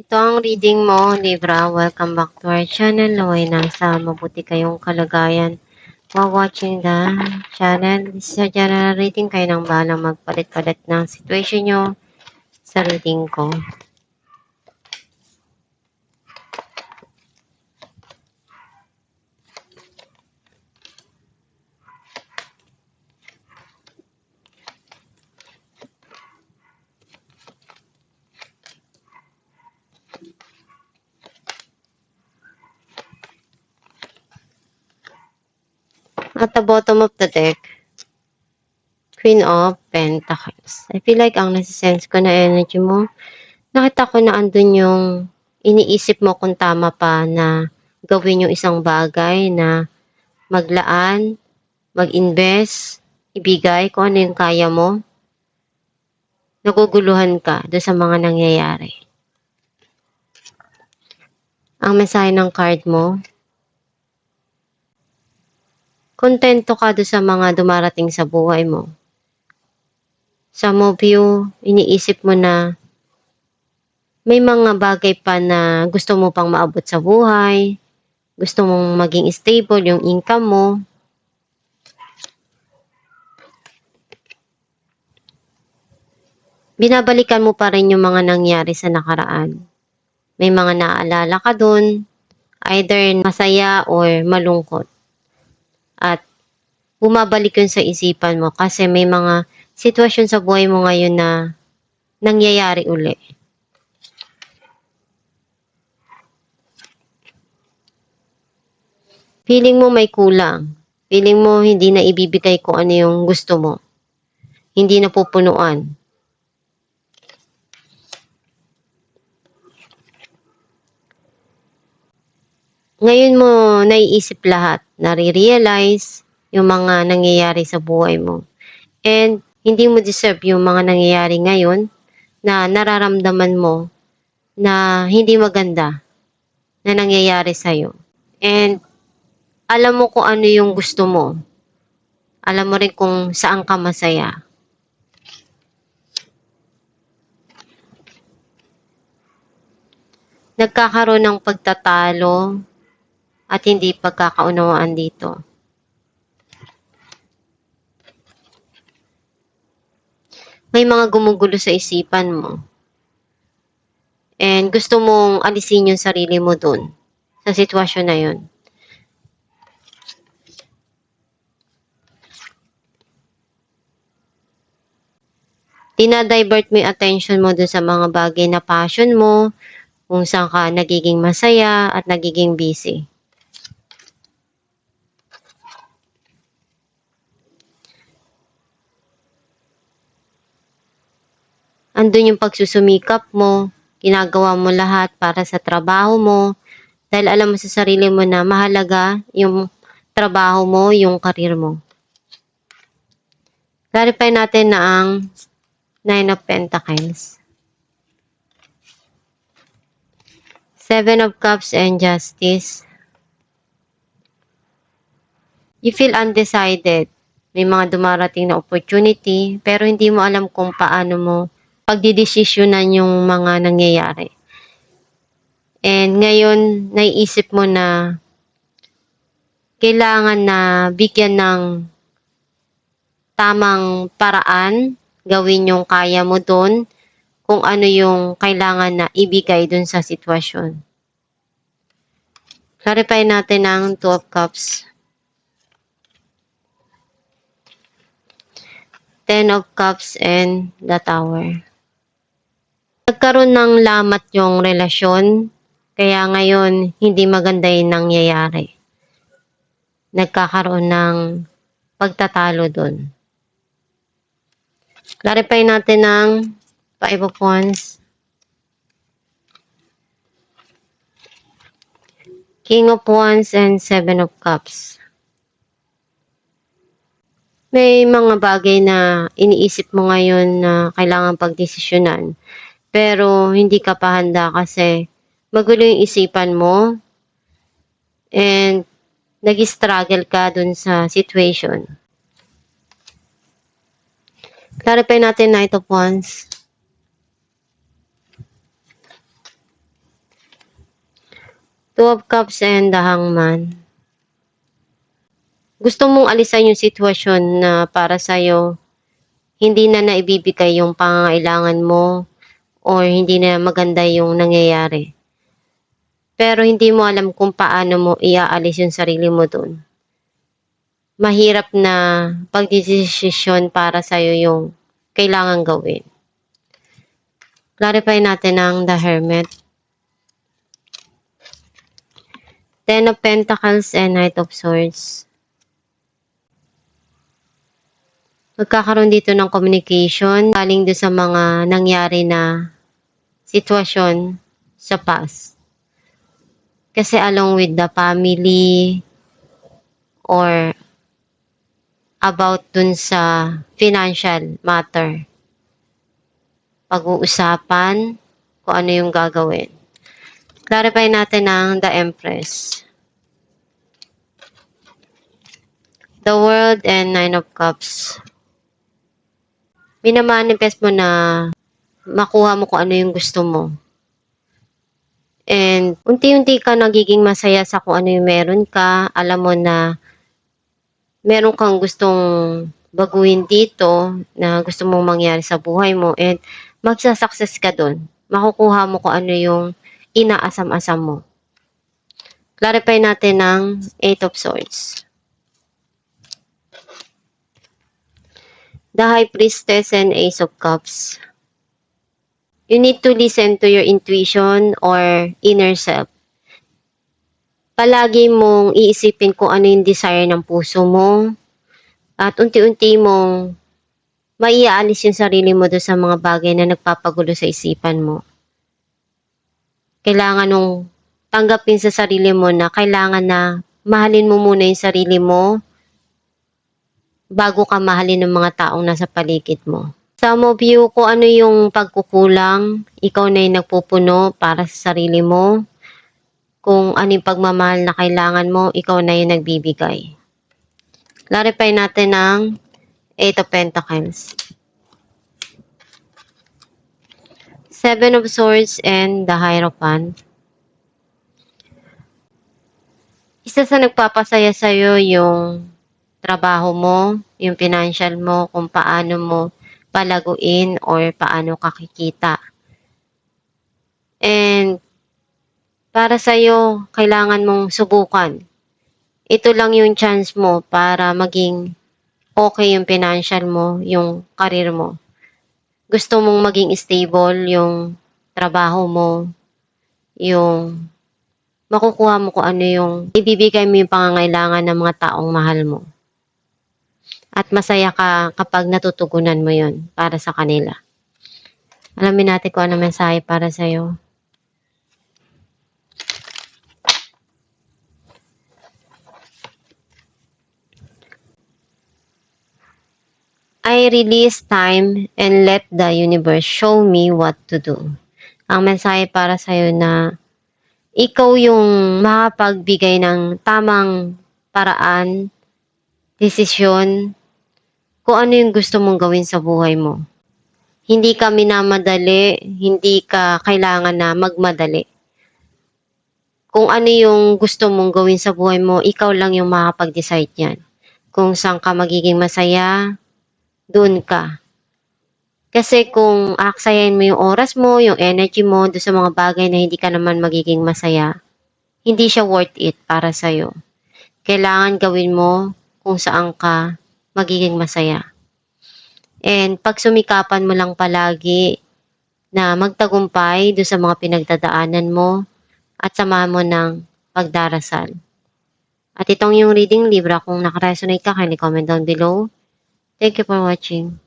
Ito ang reading mo, Libra. Welcome back to our channel. Naway nasa mabuti kayong kalagayan. While watching the channel, this is a general reading. Kayo nang bahalang magpalit-palit ng situation nyo sa reading ko. At the bottom of the deck, Queen of Pentacles. I feel like ang nasisense ko na energy mo, nakita ko na andun yung iniisip mo kung tama pa na gawin yung isang bagay na maglaan, mag-invest, ibigay kung ano yung kaya mo. Naguguluhan ka doon sa mga nangyayari. Ang mensahe ng card mo, kontento ka doon sa mga dumarating sa buhay mo. Some of you, iniisip mo na may mga bagay pa na gusto mo pang maabot sa buhay, gusto mong maging stable yung income mo. Binabalikan mo pa rin yung mga nangyari sa nakaraan. May mga naaalala ka dun, either masaya or malungkot. At bumabalik yun sa isipan mo kasi may mga sitwasyon sa buhay mo ngayon na nangyayari uli. Feeling mo may kulang. Feeling mo hindi na ibibigay kung ano yung gusto mo. Hindi na pupunuan. Ngayon mo naiisip lahat, nare-realize yung mga nangyayari sa buhay mo. And hindi mo deserve yung mga nangyayari ngayon na nararamdaman mo na hindi maganda na nangyayari sa'yo. And alam mo kung ano yung gusto mo. Alam mo rin kung saan ka masaya. Nagkakaroon ng pagtatalo at hindi pagkakaunawaan dito. May mga gumugulo sa isipan mo. And gusto mong alisin yung sarili mo dun, sa sitwasyon na yun. Dinadivert mo yung attention mo dun sa mga bagay na passion mo, kung saan ka nagiging masaya at nagiging busy. Andun yung pagsusumikap mo, ginagawa mo lahat para sa trabaho mo, dahil alam mo sa sarili mo na mahalaga yung trabaho mo, yung karir mo. Clarify natin na ang Nine of Pentacles, Seven of Cups and Justice. You feel undecided. May mga dumarating na opportunity, pero hindi mo alam kung paano mo pagdidesisyonan yung mga nangyayari. And ngayon, naiisip mo na kailangan na bigyan ng tamang paraan, gawin yung kaya mo doon, kung ano yung kailangan na ibigay doon sa sitwasyon. Clarify natin ang Two of Cups, Ten of Cups, and the Tower. Nagkaroon ng lamat yung relasyon, kaya ngayon hindi maganda yung nangyayari. Nagkakaroon ng pagtatalo doon. Clarify natin ang Five of Wands, King of Wands, and Seven of Cups. May mga bagay na iniisip mo ngayon na kailangan pagdesisyonan. Pero hindi ka pa handa kasi magulo yung isipan mo and nag-struggle ka dun sa situation. Clarify natin Knight of Wands, Two of Cups and the Hangman. Gusto mong alisan yung sitwasyon na para sa'yo hindi na naibibigay yung pangangailangan mo or hindi na maganda yung nangyayari. Pero hindi mo alam kung paano mo iaalis yung sarili mo dun. Mahirap na pagdesisyon para sa'yo yung kailangan gawin. Clarify natin ang the Hermit. Ten of Pentacles and Knight of Swords. Magkakaroon dito ng communication galing doon sa mga nangyari na sitwasyon sa past. Kasi along with the family or about dun sa financial matter. Pag-uusapan kung ano yung gagawin. Clarify natin ang the Empress. The World and Nine of Cups. Minamanifest mo na makuha mo kung ano yung gusto mo. And unti-unti ka nagiging masaya sa kung ano yung meron ka. Alam mo na meron kang gustong baguhin dito na gusto mong mangyari sa buhay mo and magsasucess ka dun. Makukuha mo kung ano yung inaasam-asam mo. Clarify natin ang Eight of Swords. The High Priestess and Ace of Cups. You need to listen to your intuition or inner self. Palagi mong iisipin kung ano yung desire ng puso mo at unti-unti mong maiaalis yung sarili mo doon sa mga bagay na nagpapagulo sa isipan mo. Kailangan nung tanggapin sa sarili mo na kailangan na mahalin mo muna yung sarili mo bago ka mahalin ng mga taong nasa paligid mo. Some of you, kung ano yung pagkukulang, ikaw na yung nagpupuno para sa sarili mo. Kung ano yung pagmamahal na kailangan mo, ikaw na yung nagbibigay. Clarify natin ang Eight of Pentacles. Seven of Swords and the Hierophant. Isa sa nagpapasaya sa'yo yung trabaho mo, yung financial mo, kung paano mo palaguin or paano kakikita. And para sa'yo, kailangan mong subukan. Ito lang yung chance mo para maging okay yung financial mo, yung career mo. Gusto mong maging stable yung trabaho mo, yung makukuha mo kung ano yung ibibigay mo yung pangangailangan ng mga taong mahal mo. At masaya ka kapag natutugunan mo yon para sa kanila. Alamin natin kung ano mensahe para sa'yo. I release time and let the universe show me what to do. Ang mensahe para sa'yo na ikaw yung makapagbigay ng tamang paraan, desisyon, kung ano yung gusto mong gawin sa buhay mo. Hindi ka minamadali, hindi ka kailangan na magmadali. Kung ano yung gusto mong gawin sa buhay mo, ikaw lang yung makapag-decide yan. Kung saan ka magiging masaya, doon ka. Kasi kung aksayahin mo yung oras mo, yung energy mo, doon sa mga bagay na hindi ka naman magiging masaya, hindi siya worth it para sa'yo. Kailangan gawin mo kung saan ka magiging masaya. And pag sumikapan mo lang palagi na magtagumpay doon sa mga pinagdadaanan mo at samahan mo ng pagdarasal. At itong yung reading libra, kung nakaresonate ka, kindly comment down below. Thank you for watching.